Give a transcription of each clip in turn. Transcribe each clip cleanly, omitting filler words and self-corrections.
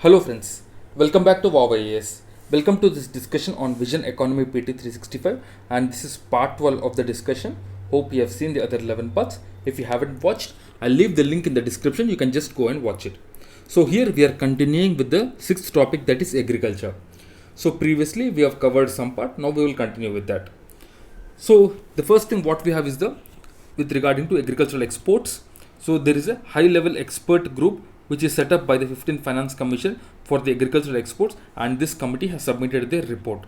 Hello friends, welcome back to Wow IAS. Welcome to this discussion on Vision Economy PT 365, and this is part 12 of the discussion. Hope you have seen the other 11 parts. If you haven't watched, I'll leave the link in the description. You can just go and watch it. So here we are continuing with the sixth topic, that is agriculture. So previously we have covered some part, now we will continue with that. So the first thing what we have is the with regarding to agricultural exports. So there is a high level expert group which is set up by the 15th Finance Commission for the agricultural exports, and this committee has submitted their report.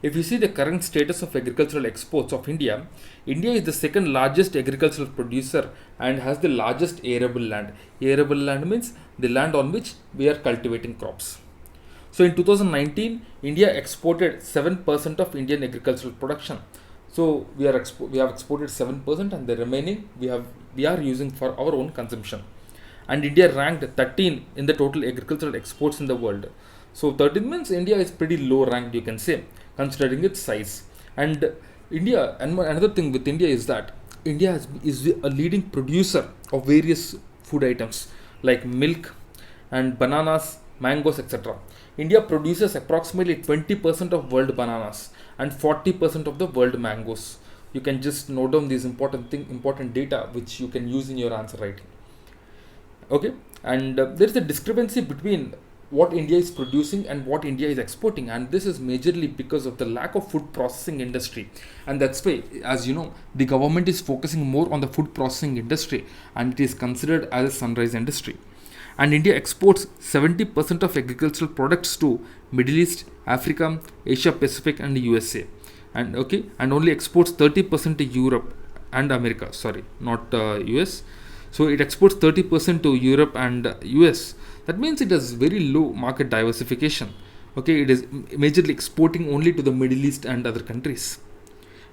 If you see the current status of agricultural exports of India, India is the second largest agricultural producer and has the largest arable land. Arable land means the land on which we are cultivating crops. So in 2019, India exported 7% of Indian agricultural production. So we have exported 7%, and the remaining we are using for our own consumption. And India ranked 13 in the total agricultural exports in the world. So 13 means India is pretty low ranked, you can say, considering its size. And another thing with India is that is a leading producer of various food items like milk and bananas, mangoes, etc. India produces approximately 20% of world bananas and 40% of the world mangoes. You can just note down these important data which you can use in your answer writing. Okay, and there is a discrepancy between what India is producing and what India is exporting, and this is majorly because of the lack of food processing industry. And that's why, as you know, the government is focusing more on the food processing industry, and it is considered as a sunrise industry. And India exports 70% of agricultural products to Middle East, Africa, Asia Pacific, and USA. And only exports 30% to Europe and America. Sorry, not US. So it exports 30% to Europe and US. That means it has very low market diversification. Okay, it is majorly exporting only to the Middle East and other countries.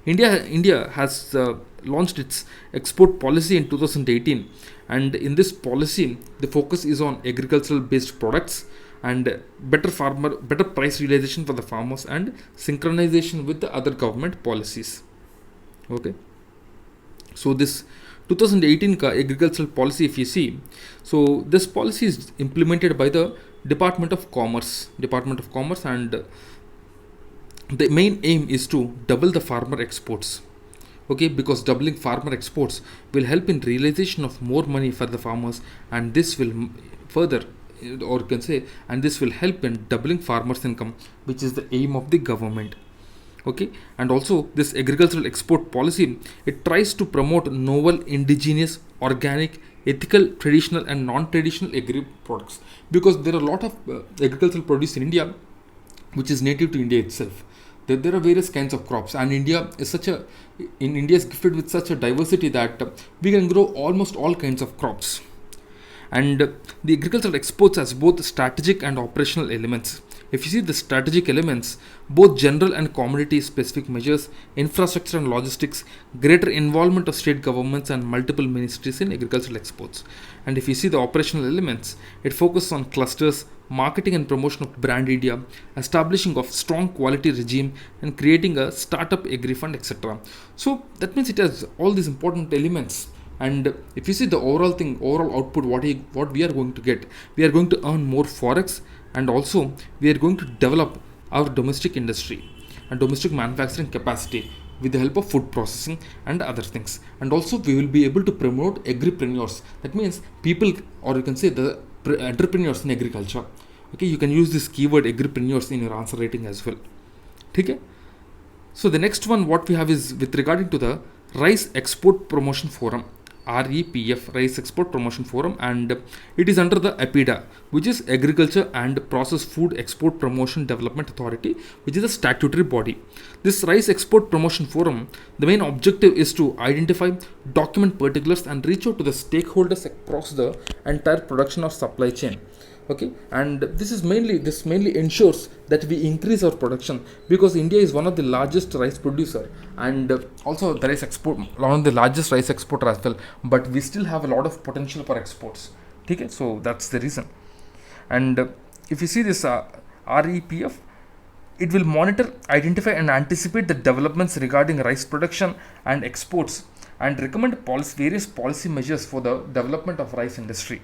India has launched its export policy in 2018, and in this policy, the focus is on agricultural based products and better price realization for the farmers and synchronization with the other government policies. Okay, so this 2018 agricultural policy, if you see, so this policy is implemented by the Department of Commerce, and the main aim is to double the farmer exports. Okay, because doubling farmer exports will help in realization of more money for the farmers, and this will further, or you can say, and this will help in doubling farmers income, which is the aim of the government. Okay, and also this agricultural export policy, it tries to promote novel, indigenous, organic, ethical, traditional and non-traditional agri products, because there are a lot of agricultural produce in India which is native to India itself. There are various kinds of crops, and India is gifted with such a diversity that we can grow almost all kinds of crops. And the agricultural exports has both strategic and operational elements. If you see the strategic elements, both general and commodity specific measures, infrastructure and logistics, greater involvement of state governments and multiple ministries in agricultural exports. And if you see the operational elements, it focuses on clusters, marketing and promotion of brand India, establishing of strong quality regime, and creating a startup agri fund, etc. So that means it has all these important elements. And if you see the overall output, what we are going to get, we are going to earn more forex, and also we are going to develop our domestic industry and domestic manufacturing capacity with the help of food processing and other things. And also we will be able to promote agripreneurs. That means people, or you can say the entrepreneurs in agriculture. Okay, you can use this keyword agripreneurs in your answer writing as well. Okay. So the next one what we have is with regarding to the Rice Export Promotion Forum. REPF, Rice Export Promotion Forum, and it is under the APIDA, which is Agriculture and Processed Food Export Promotion Development Authority, which is a statutory body. This Rice Export Promotion Forum, the main objective is to identify, document particulars, and reach out to the stakeholders across the entire production or supply chain. Okay, and this mainly ensures that we increase our production, because India is one of the largest rice producer, and also the rice export, one of the largest rice exporter as well, but we still have a lot of potential for exports. Okay, so that's the reason. And if you see this REPF, it will monitor, identify and anticipate the developments regarding rice production and exports, and recommend various policy measures for the development of rice industry.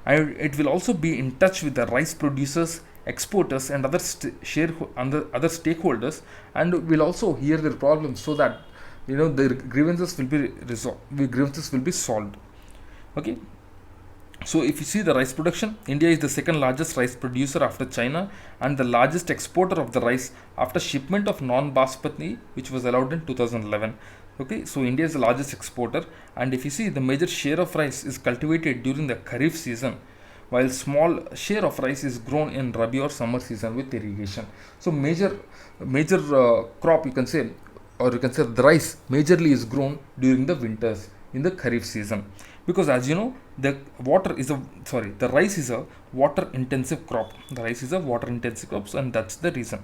and it will also be in touch with the rice producers, exporters, and other stakeholders, and will also hear their problems so that their grievances will be resolved. Grievances will be solved. Okay. So if you see the rice production, India is the second largest rice producer after China and the largest exporter of the rice after shipment of non-basmati, which was allowed in 2011. Okay, so India is the largest exporter, and if you see the major share of rice is cultivated during the Kharif season, while small share of rice is grown in Rabi or summer season with irrigation. So major crop, you can say, or you can say the rice majorly is grown during the winters in the Kharif season, because as you know the rice is a water intensive crop. The rice is a water intensive crop, and that's the reason.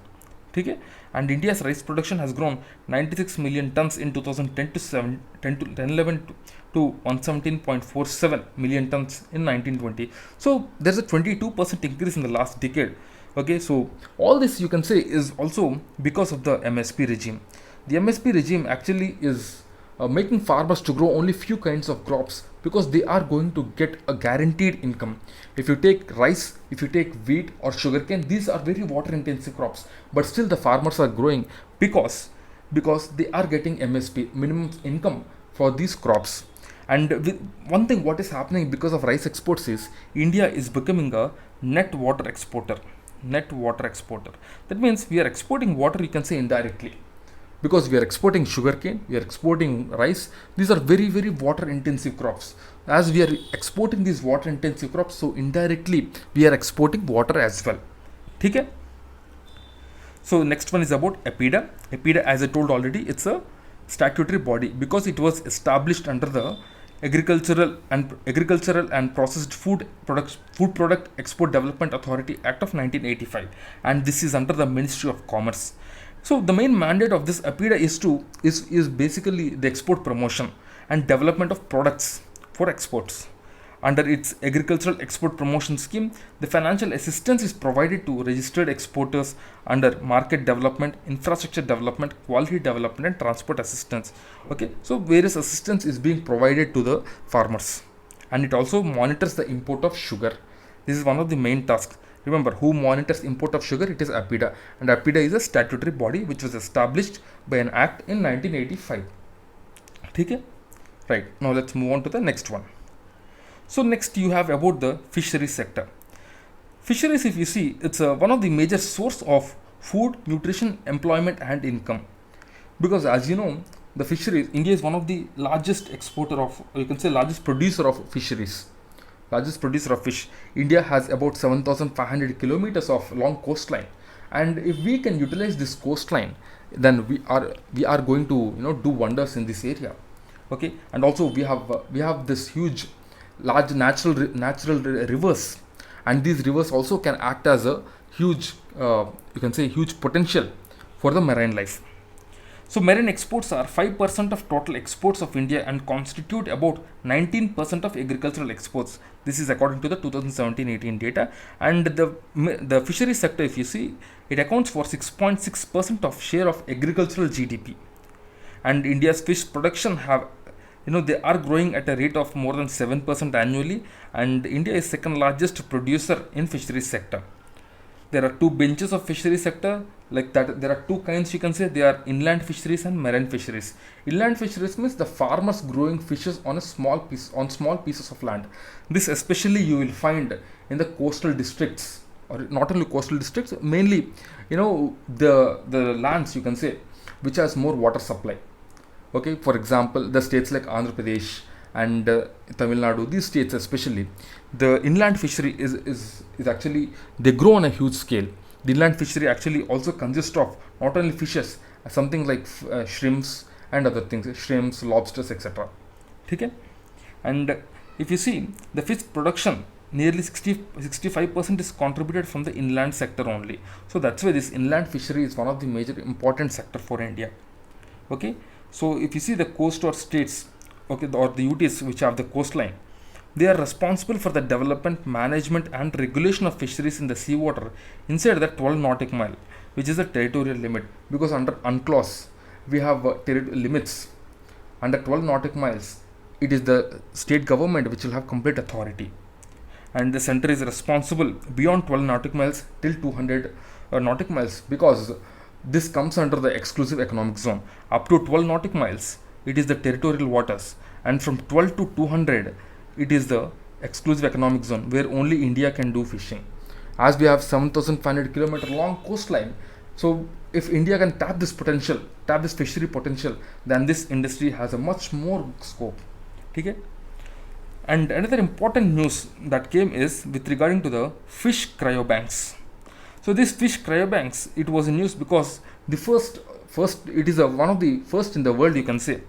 Okay? And India's rice production has grown 96 million tons in 2010 to 11 to 117.47 million tons in 1920. So there's a 22% increase in the last decade. Okay, so all this you can say is also because of the MSP regime. The MSP regime actually is making farmers to grow only few kinds of crops because they are going to get a guaranteed income. If you take rice, if you take wheat or sugarcane, these are very water intensive crops, but still the farmers are growing because they are getting MSP, minimum income, for these crops. And one thing what is happening because of rice exports is India is becoming a net water exporter. That means we are exporting water, you can say, indirectly, because we are exporting sugarcane, we are exporting rice. These are very, very water intensive crops. As we are exporting these water intensive crops, so indirectly we are exporting water as well. Okay? So next one is about APIDA. APIDA, as I told already, it's a statutory body because it was established under the Agricultural and Processed Food Product Export Development Authority Act of 1985, and this is under the Ministry of Commerce. So the main mandate of this APIDA is basically the export promotion and development of products for exports. Under its agricultural export promotion scheme, the financial assistance is provided to registered exporters under market development, infrastructure development, quality development, and transport assistance. Okay, so various assistance is being provided to the farmers, and it also monitors the import of sugar. This is one of the main tasks. Remember, who monitors import of sugar? It is APIDA, and APIDA is a statutory body which was established by an act in 1985. Okay? Right, now let's move on to the next one. So next you have about the fisheries sector. Fisheries, if you see, it's one of the major source of food, nutrition, employment, and income. Because as you know, the fisheries, India is one of the largest exporter of, or you can say largest producer of fisheries. Largest producer of fish. India has about 7,500 kilometers of long coastline, and if we can utilize this coastline, then we are going to do wonders in this area. Okay, and also we have this huge large natural rivers, and these rivers also can act as a huge you can say huge potential for the marine life. So marine exports are 5% of total exports of India and constitute about 19% of agricultural exports. This is according to the 2017-18 data. And the fisheries sector, if you see, it accounts for 6.6% of share of agricultural GDP. And India's fish production they are growing at a rate of more than 7% annually, and India is second largest producer in fisheries sector. There are two benches of fisheries sector, like that. There are two kinds, you can say. They are inland fisheries and marine fisheries. Inland fisheries means the farmers growing fishes on small pieces of land. This especially you will find in the coastal districts, or not only coastal districts, mainly the lands, you can say, which has more water supply. Okay, for example, the states like Andhra Pradesh and Tamil Nadu, these states especially, the inland fishery is actually, they grow on a huge scale. The inland fishery actually also consists of not only fishes, something like shrimps and other things, shrimps, lobsters, etc. Okay? And if you see the fish production, nearly 65% is contributed from the inland sector only. So that's why this inland fishery is one of the major important sector for India. Okay, so if you see the coast or states, okay, or the UTs which have the coastline, they are responsible for the development, management, and regulation of fisheries in the seawater inside the 12 nautical mile, which is the territorial limit. Because under UNCLOS we have limits. Under 12 nautical miles, it is the state government which will have complete authority. and the center is responsible beyond 12 nautical miles till 200 nautical miles, because this comes under the exclusive economic zone. Up to 12 nautical miles, it is the territorial waters, and from 12 to 200, it is the exclusive economic zone where only India can do fishing. As we have 7,500 kilometer long coastline, so if India can tap this potential, tap this fishery potential, then this industry has a much more scope. Okay? And another important news that came is with regarding to the fish cryobanks. So this fish cryobanks, it was in news because the first it is one of the first in the world, you can say.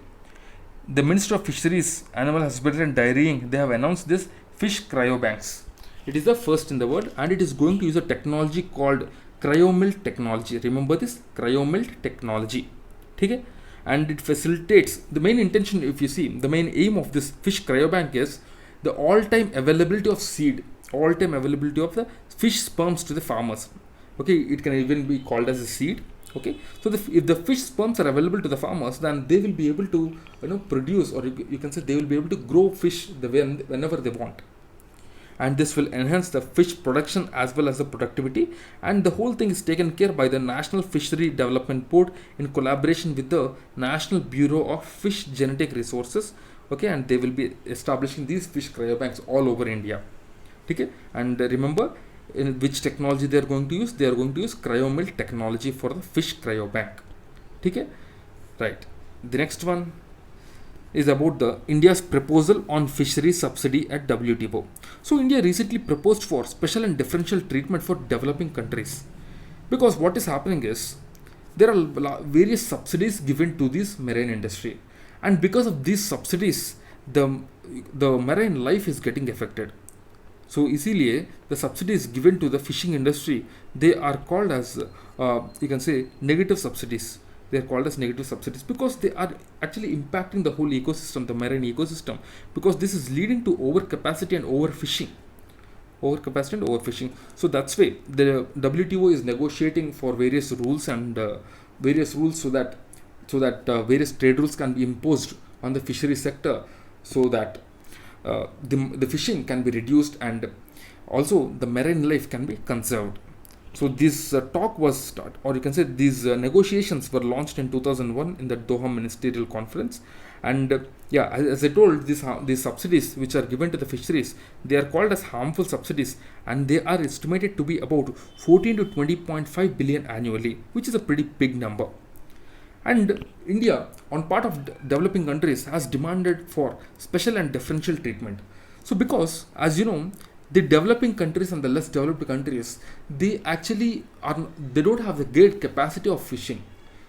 The Minister of Fisheries, Animal Husbandry and Dairying, they have announced this fish cryobanks. It is the first in the world, and it is going to use a technology called cryomelt technology. Remember this cryomelt technology. Okay? And it facilitates the main intention. If you see, the main aim of this fish cryobank is the all-time availability of seed, all-time availability of the fish sperms to the farmers. Okay, it can even be called as a seed. Okay, so if the fish sperms are available to the farmers, then they will be able to produce, or you can say they will be able to grow fish whenever they want, and this will enhance the fish production as well as the productivity. And the whole thing is taken care by the National Fishery Development Board in collaboration with the National Bureau of Fish Genetic Resources. Okay, and they will be establishing these fish cryobanks all over India. Okay, and remember in which technology they are going to use. They are going to use cryomelt technology for the fish cryobank. Okay, right. The next one is about the India's proposal on fishery subsidy at WTO. So India recently proposed for special and differential treatment for developing countries, because what is happening is there are various subsidies given to this marine industry, and because of these subsidies, the marine life is getting affected. So easily the subsidies given to the fishing industry, they are called as you can say negative subsidies. They are called as negative subsidies because they are actually impacting the whole ecosystem, the marine ecosystem, because this is leading to overcapacity and overfishing. Overcapacity and overfishing. So that's why the WTO is negotiating for various rules and so that various trade rules can be imposed on the fishery sector, so that the fishing can be reduced and also the marine life can be conserved. So this talk was start, or you can say these negotiations were launched in 2001 in the Doha Ministerial Conference. And as I told, these subsidies which are given to the fisheries, they are called as harmful subsidies, and they are estimated to be about 14 to 20.5 billion annually, which is a pretty big number. And India, on part of developing countries, has demanded for special and differential treatment. So because, as you know, the developing countries and the less developed countries, they don't have the great capacity of fishing.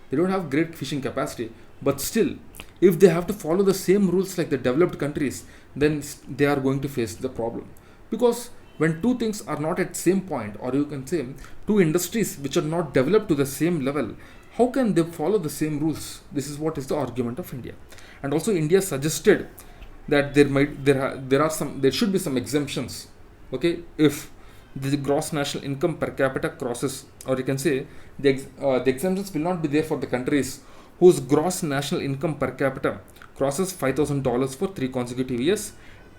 They don't have great fishing capacity, but still, if they have to follow the same rules like the developed countries, then they are going to face the problem. Because when two things are not at same point, or you can say two industries which are not developed to the same level, how can they follow the same rules? This is what is the argument of India. And also India suggested that there should be some exemptions. Okay, if the gross national income per capita crosses, or you can say the exemptions will not be there for the countries whose gross national income per capita crosses $5,000 for 3 consecutive years,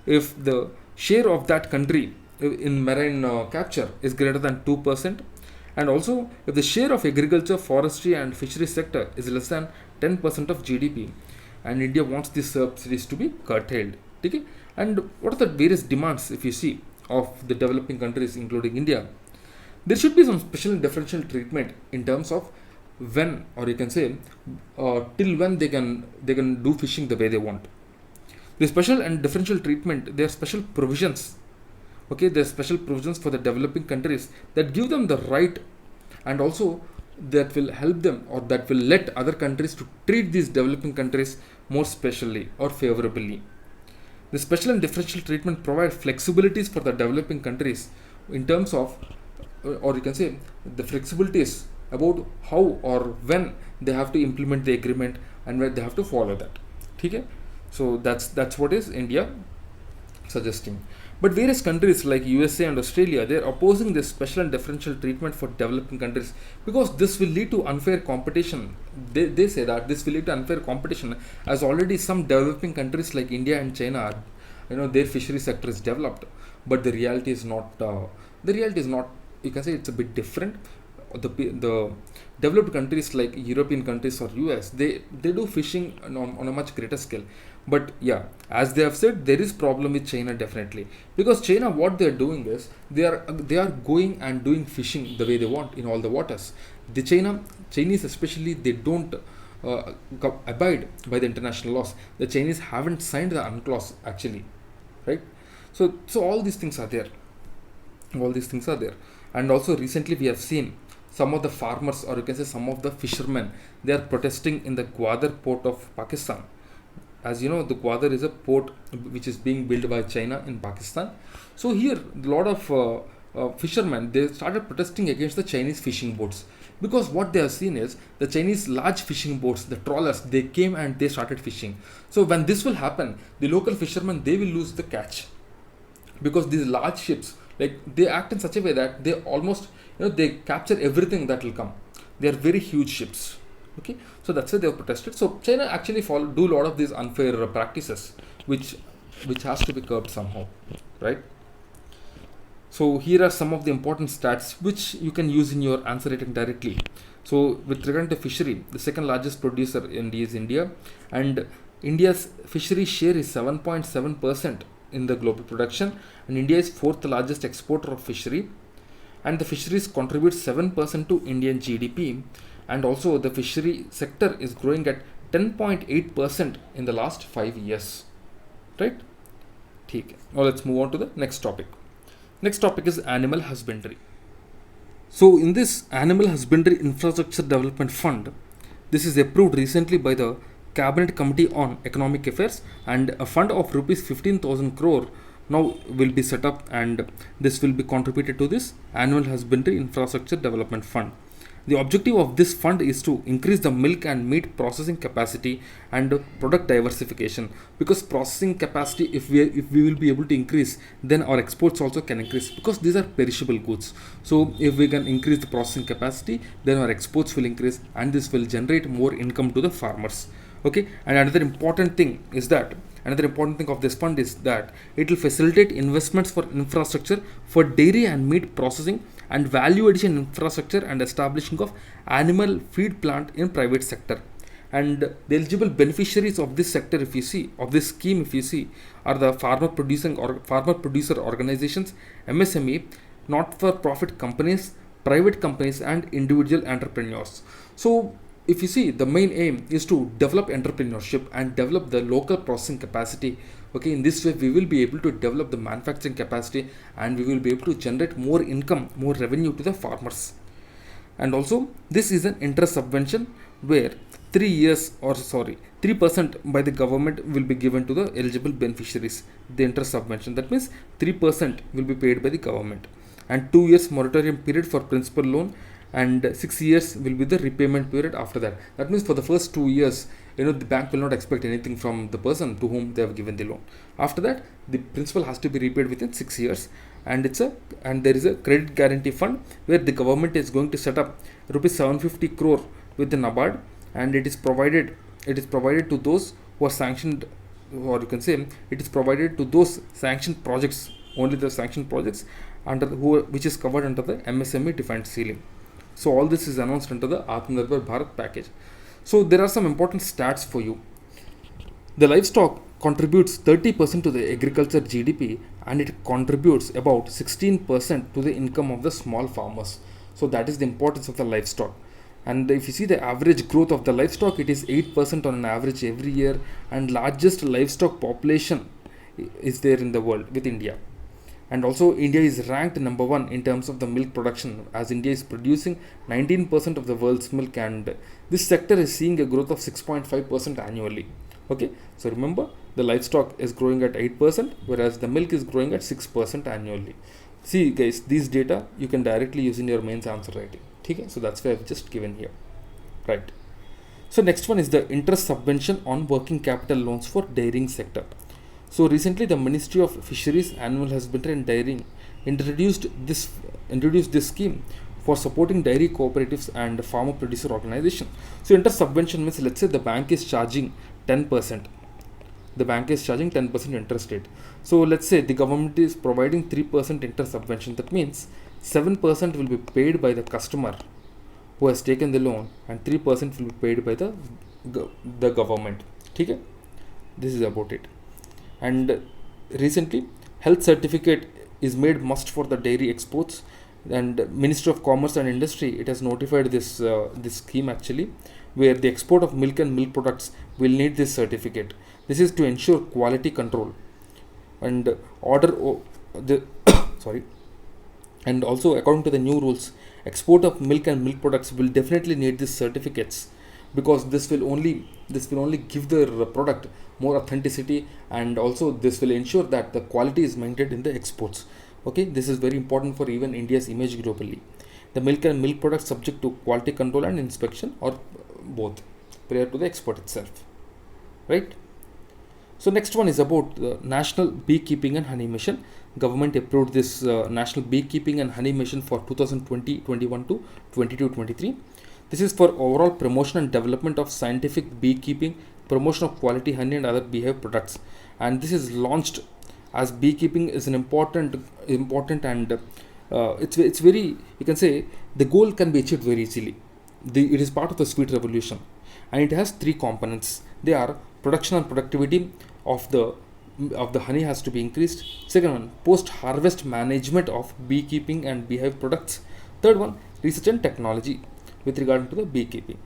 if the share of that country in marine capture is greater than 2%, and also if the share of agriculture, forestry and fishery sector is less than 10% of GDP, and India wants these subsidies to be curtailed. Okay? And what are the various demands, if you see, of the developing countries including India? There should be some special and differential treatment in terms of when, or you can say till when they can do fishing the way they want. The special and differential treatment, there are special provisions. Okay, there are special provisions for the developing countries that give them the right, and also that will help them, or that will let other countries to treat these developing countries more specially or favorably. The special and differential treatment provide flexibilities for the developing countries in terms of, or you can say the flexibilities about how or when they have to implement the agreement and when they have to follow that. Okay? So that's what is India suggesting. But various countries like USA and Australia, they are opposing this special and differential treatment for developing countries because this will lead to unfair competition. They say that this will lead to unfair competition, as already some developing countries like India and China, their fishery sector is developed. but the reality is not. The reality is not. You can say it's a bit different. The developed countries like European countries or US, they do fishing on a much greater scale. But yeah, as they have said, there is problem with China definitely, because China, what they are doing is they are going and doing fishing the way they want in all the waters. The Chinese especially, they don't abide by the international laws. The Chinese haven't signed the UNCLOS actually, right? So all these things are there. All these things are there. And also recently we have seen some of the farmers, or you can say some of the fishermen, they are protesting in the Gwadar port of Pakistan. As you know, the Gwadar is a port which is being built by China in Pakistan. So here a lot of fishermen, they started protesting against the Chinese fishing boats, because what they have seen is the Chinese large fishing boats, the trawlers, they came and they started fishing. So when this will happen, the local fishermen, they will lose the catch, because these large ships, like, they act in such a way that they almost, they capture everything that will come. They are very huge ships. Okay, so that's why they have protested. So China actually do a lot of these unfair practices, which has to be curbed somehow, right? So here are some of the important stats which you can use in your answer writing directly. So with regard to fishery, the second largest producer in India is India, and India's fishery share is 7.7% in the global production, and India is fourth largest exporter of fishery, and the fisheries contribute 7% to Indian GDP, and also the fishery sector is growing at 10.8% in the last 5 years, right? Okay. Now let's move on to the next topic. Next topic is animal husbandry. So in this Animal Husbandry Infrastructure Development Fund, this is approved recently by the Cabinet Committee on Economic Affairs, and a fund of rupees 15,000 crore now will be set up, and this will be contributed to this Animal Husbandry Infrastructure Development Fund. The objective of this fund is to increase the milk and meat processing capacity and product diversification, because processing capacity, if we will be able to increase, then our exports also can increase, because these are perishable goods. So if we can increase the processing capacity, then our exports will increase, and this will generate more income to the farmers. Okay, and another important thing of this fund is that it will facilitate investments for infrastructure for dairy and meat processing, and value addition infrastructure, and establishing of animal feed plant in private sector. And the eligible beneficiaries of this sector, if you see, of this scheme, if you see, are the farmer producer organizations, MSME, not for profit companies, private companies, and individual entrepreneurs. So if you see, the main aim is to develop entrepreneurship and develop the local processing capacity. Okay, in this way we will be able to develop the manufacturing capacity, and we will be able to generate more income, more revenue to the farmers. And also this is an interest subvention where 3% by the government will be given to the eligible beneficiaries. The interest subvention, that means 3% will be paid by the government, and 2 years moratorium period for principal loan, and 6 years will be the repayment period after that. That means for the first 2 years, the bank will not expect anything from the person to whom they have given the loan. After that, the principal has to be repaid within 6 years, and there is a credit guarantee fund where the government is going to set up rupees 750 crore with the NABARD, and it is provided to those who are sanctioned, or you can say it is provided to those sanctioned projects, only the sanctioned projects which is covered under the MSME defined ceiling. So all this is announced under the Atmanirbhar Bharat package. So there are some important stats for you. The livestock contributes 30% to the agriculture GDP, and it contributes about 16% to the income of the small farmers. So that is the importance of the livestock. And if you see the average growth of the livestock, it is 8% on an average every year, and largest livestock population is there in the world with India. And also India is ranked number 1 in terms of the milk production, as India is producing 19% of the world's milk, and this sector is seeing a growth of 6.5% annually. Okay, so remember, the livestock is growing at 8%, whereas the milk is growing at 6% annually. See guys, these data you can directly use in your mains answer writing. Okay, so that's why I've just given here, right? So next one is the interest subvention on working capital loans for dairying sector. So recently the Ministry of Fisheries, Animal Husbandry and Dairying introduced this scheme for supporting dairy cooperatives and farmer producer organization. So interest subvention means, let's say the bank is charging 10%. the bank is charging 10% interest rate. So let's say the government is providing 3% interest subvention. That means 7% will be paid by the customer who has taken the loan, and 3% will be paid by the government. Okay, this is about it. And recently, health certificate is made must for the dairy exports, and Ministry of Commerce and Industry, it has notified this scheme actually, where the export of milk and milk products will need this certificate. This is to ensure quality control and the sorry. And also, according to the new rules, export of milk and milk products will definitely need these certificates, because this will only give the product more authenticity, and also this will ensure that the quality is maintained in the exports. Okay, this is very important for even India's image globally. The milk and milk products subject to quality control and inspection, or both, prior to the export itself, right? So next one is about National Beekeeping and Honey Mission. Government approved this National Beekeeping and Honey Mission for 2020-21 to 22-23. This is for overall promotion and development of scientific beekeeping, promotion of quality honey and other beehive products. And this is launched as beekeeping is an important and it's very, you can say, the goal can be achieved very easily. It is part of the sweet revolution, and it has three components. They are production and productivity of the honey has to be increased. Second one, post harvest management of beekeeping and beehive products. Third one, research and technology with regard to the beekeeping.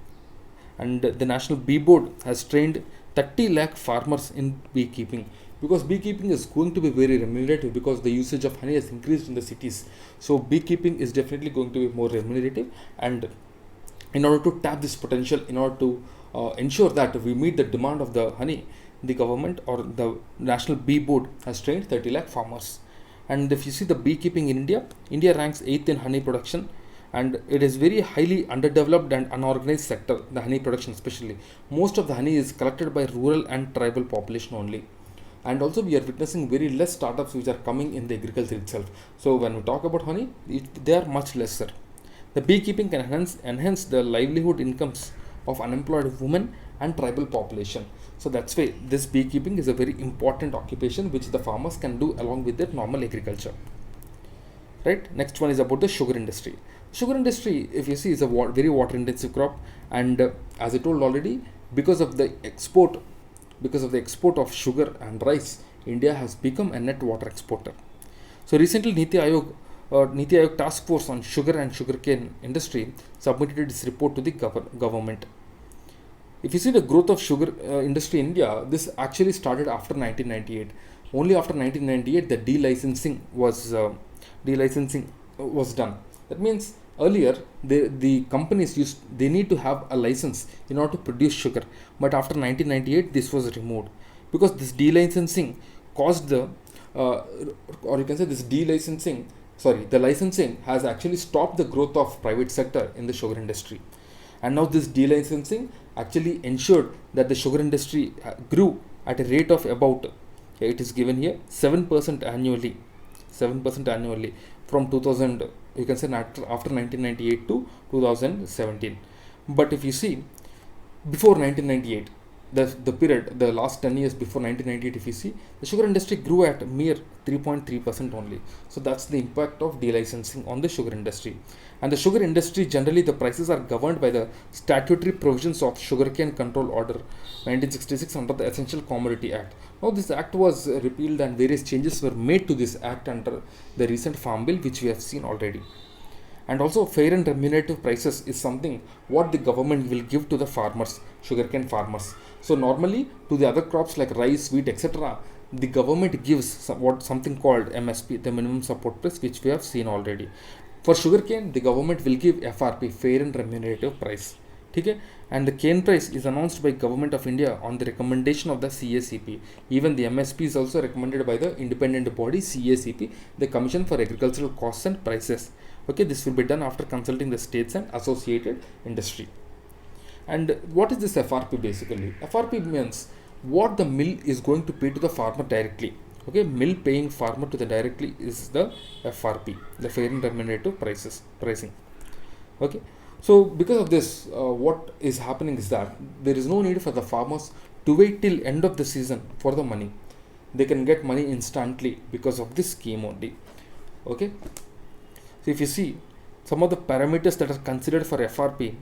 And the National Bee Board has trained 30 lakh farmers in beekeeping, because beekeeping is going to be very remunerative, because the usage of honey has increased in the cities. So beekeeping is definitely going to be more remunerative, and in order to tap this potential, in order to ensure that we meet the demand of the honey, the government or the National Bee Board has trained 30 lakh farmers. And if you see the beekeeping in India, India ranks 8th in honey production, and it is very highly underdeveloped and unorganized sector, the honey production especially. Most of the honey is collected by rural and tribal population only. And also we are witnessing very less startups which are coming in the agriculture itself. So when we talk about honey, they are much lesser. The beekeeping can enhance the livelihood incomes of unemployed women and tribal population. So that's why this beekeeping is a very important occupation which the farmers can do along with their normal agriculture. Right? Next one is about the sugar industry. Sugar industry, if you see, is a very water intensive crop, and as I told already, because of the export of sugar and rice, India has become a net water exporter. So recently, Niti Aayog Task Force on Sugar and Sugarcane Industry submitted its report to the government. If you see the growth of sugar industry in India, this actually started after 1998. Only after 1998 the delicensing was done. That means earlier the companies they need to have a license in order to produce sugar, but after 1998 this was removed, because this delicensing caused or you can say the licensing has actually stopped the growth of private sector in the sugar industry. And now this delicensing actually ensured that the sugar industry grew at a rate of about, it is given here, 7% annually from 2000, you can say, after 1998 to 2017. But if you see, before 1998, the last 10 years before 1998, if you see, the sugar industry grew at mere 3.3% only. So that's the impact of delicensing on the sugar industry. And the sugar industry, generally the prices are governed by the statutory provisions of Sugarcane Control Order 1966 under the Essential Commodity Act. Now this act was repealed and various changes were made to this act under the recent Farm Bill, which we have seen already. And also fair and remunerative prices is something what the government will give to the farmers, sugarcane farmers. So normally to the other crops like rice, wheat, etc., the government gives something called MSP, the minimum support price, which we have seen already. For sugarcane, the government will give FRP, fair and remunerative price. Okay? And the cane price is announced by Government of India on the recommendation of the CACP. Even the MSP is also recommended by the independent body CACP, the Commission for Agricultural Costs and Prices. Okay, this will be done after consulting the states and associated industry. And what is this FRP basically? FRP means what the mill is going to pay to the farmer directly. Okay, mill paying farmer to the directly is the FRP, the fair and remunerative pricing. Okay, so because of this, what is happening is that there is no need for the farmers to wait till end of the season for the money. They can get money instantly because of this scheme only. Okay. So if you see some of the parameters that are considered for FRP,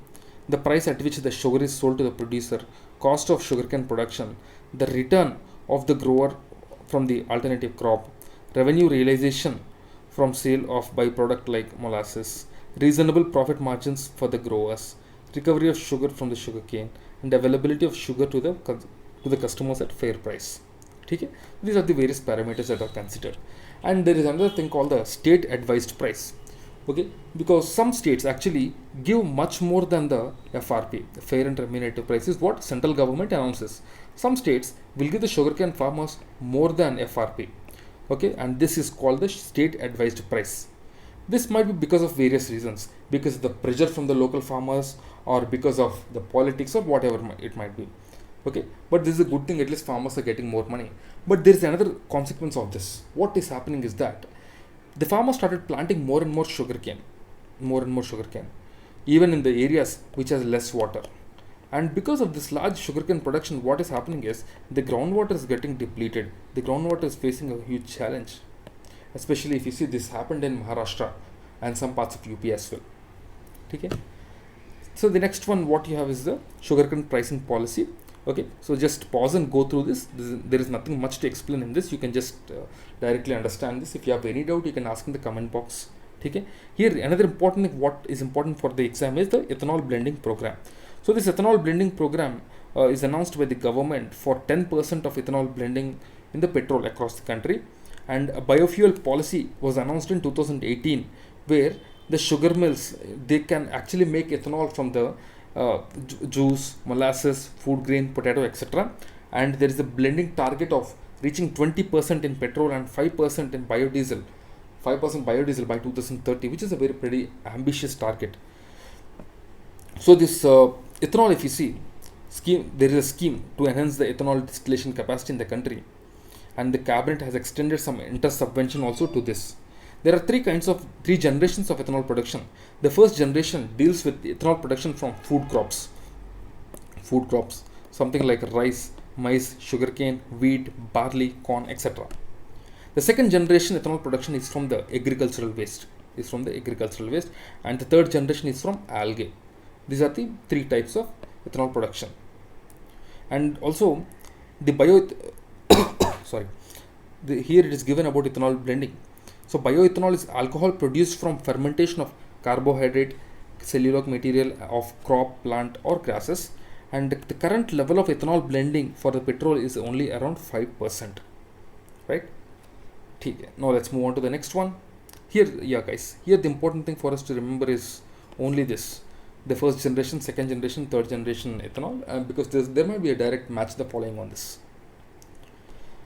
the price at which the sugar is sold to the producer, cost of sugarcane production, the return of the grower from the alternative crop, revenue realization from sale of byproduct like molasses, reasonable profit margins for the growers, recovery of sugar from the sugarcane, and availability of sugar to the customers at fair price. Okay? These are the various parameters that are considered. And there is another thing called the state advised price. Okay, because some states actually give much more than the FRP, the fair and remunerative price, is what central government announces. Some states will give the sugarcane farmers more than FRP. Okay, and this is called the state advised price. This might be because of various reasons, because of the pressure from the local farmers, or because of the politics, or whatever it might be. Okay, but this is a good thing, at least farmers are getting more money. But there is another consequence of this. What is happening is that the farmers started planting more and more sugarcane, even in the areas which has less water. And because of this large sugarcane production, what is happening is the groundwater is getting depleted. The groundwater is facing a huge challenge, especially if you see this happened in Maharashtra and some parts of UP as well. Okay. So the next one, what you have is the sugarcane pricing policy. Okay, so just pause and go through this. There is nothing much to explain in this. You can just directly understand this. If you have any doubt, you can ask in the comment box. Okay. Here another important thing, what is important for the exam, is the ethanol blending program. So this ethanol blending program is announced by the government for 10% of ethanol blending in the petrol across the country. And a biofuel policy was announced in 2018, where the sugar mills, they can actually make ethanol from the juice, molasses, food grain, potato, etc. And there is a blending target of reaching 20% in petrol and 5% in biodiesel, 5% biodiesel by 2030, which is a very pretty ambitious target. So this ethanol, if you see, there is a scheme to enhance the ethanol distillation capacity in the country, and the cabinet has extended some interest subvention also to this. There are three generations of ethanol production. The first generation deals with ethanol production from food crops, something like rice, maize, sugarcane, wheat, barley, corn, etc. The second generation ethanol production is from the agricultural waste, and the third generation is from algae. These are the three types of ethanol production. And also the here it is given about ethanol blending. So bioethanol is alcohol produced from fermentation of carbohydrate, cellulose material of crop, plant, or grasses, and the current level of ethanol blending for the petrol is only around 5%. Right? Now let's move on to the next one. Here the important thing for us to remember is only this: the first generation, second generation, third generation ethanol, because there might be a direct match the following on this.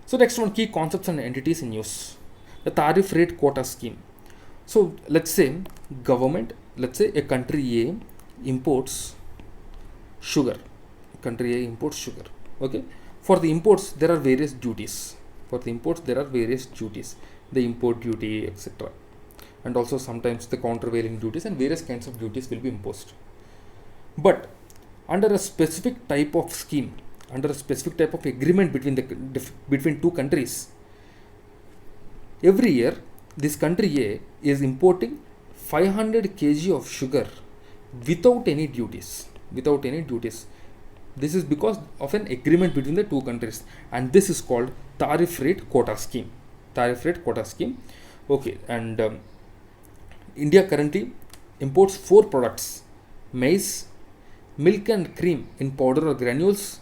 So next one, key concepts and entities in use. The tariff rate quota scheme. So let's say a country A imports sugar. Okay. For the imports, there are various duties. The import duty, etc. And also sometimes the countervailing duties and various kinds of duties will be imposed. But under a specific type of scheme, under a specific type of agreement between two countries, every year this country A is importing 500 kg of sugar without any duties. This is because of an agreement between the two countries, and this is called tariff rate quota scheme. Okay, and India currently imports 4 products: maize, milk and cream in powder or granules,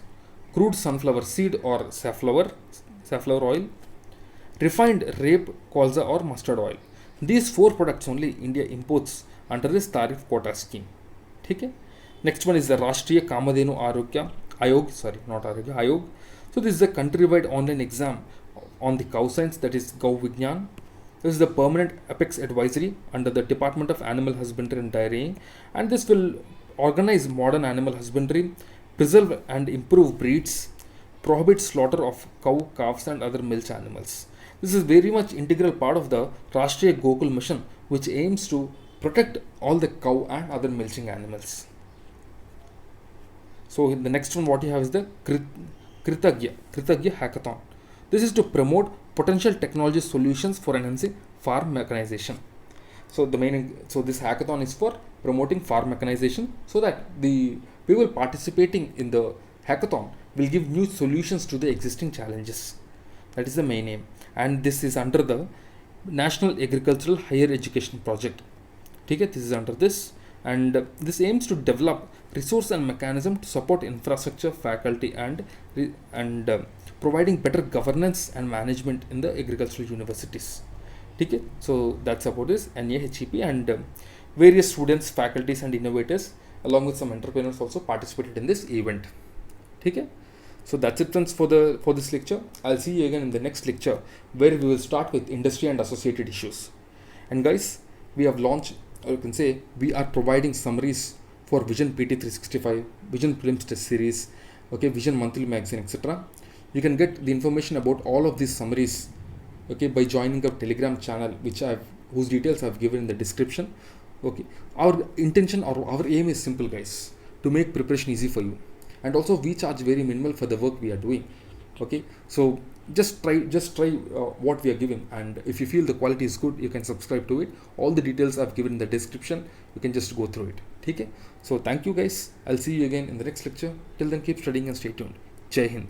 crude sunflower seed or safflower oil, refined rape, colza or mustard oil. These 4 products only India imports under this tariff quota scheme. Okay? Next one is the Rashtriya Kamadhenu Ayog. So this is a countrywide online exam on the cow science, that is Gau Vignan. This is the permanent apex advisory under the Department of Animal Husbandry and Dairying, and this will organize modern animal husbandry, preserve and improve breeds, prohibit slaughter of cow, calves and other milch animals. This is very much integral part of the Rashtriya Gokul mission, which aims to protect all the cow and other milching animals. So the next one what you have is the Kritagya Hackathon. This is to promote potential technology solutions for enhancing farm mechanization. So this hackathon is for promoting farm mechanization, so that the people participating in the hackathon will give new solutions to the existing challenges. That is the main aim, and this is under the National Agricultural Higher Education Project. Okay, this is under this, and this aims to develop resource and mechanism to support infrastructure, faculty, and providing better governance and management in the agricultural universities. Okay, so that's about this NAHEP, and various students, faculties, and innovators, along with some entrepreneurs, also participated in this event. Okay, so that's it, friends, for this lecture. I'll see you again in the next lecture, where we will start with industry and associated issues. And guys, we have launched, or you can say, we are providing summaries for Vision PT 365, Vision Prelims Test Series, okay, Vision Monthly Magazine, etc. You can get the information about all of these summaries, okay, by joining our Telegram channel, whose details I've given in the description. Okay, our intention or our aim is simple, guys, to make preparation easy for you, and also we charge very minimal for the work we are doing. Okay, so just try what we are giving, and if you feel the quality is good, you can subscribe to it. All the details I've given in the description, you can just go through it. Okay, so thank you, guys. I'll see you again in the next lecture. Till then, keep studying and stay tuned. Jai Hind.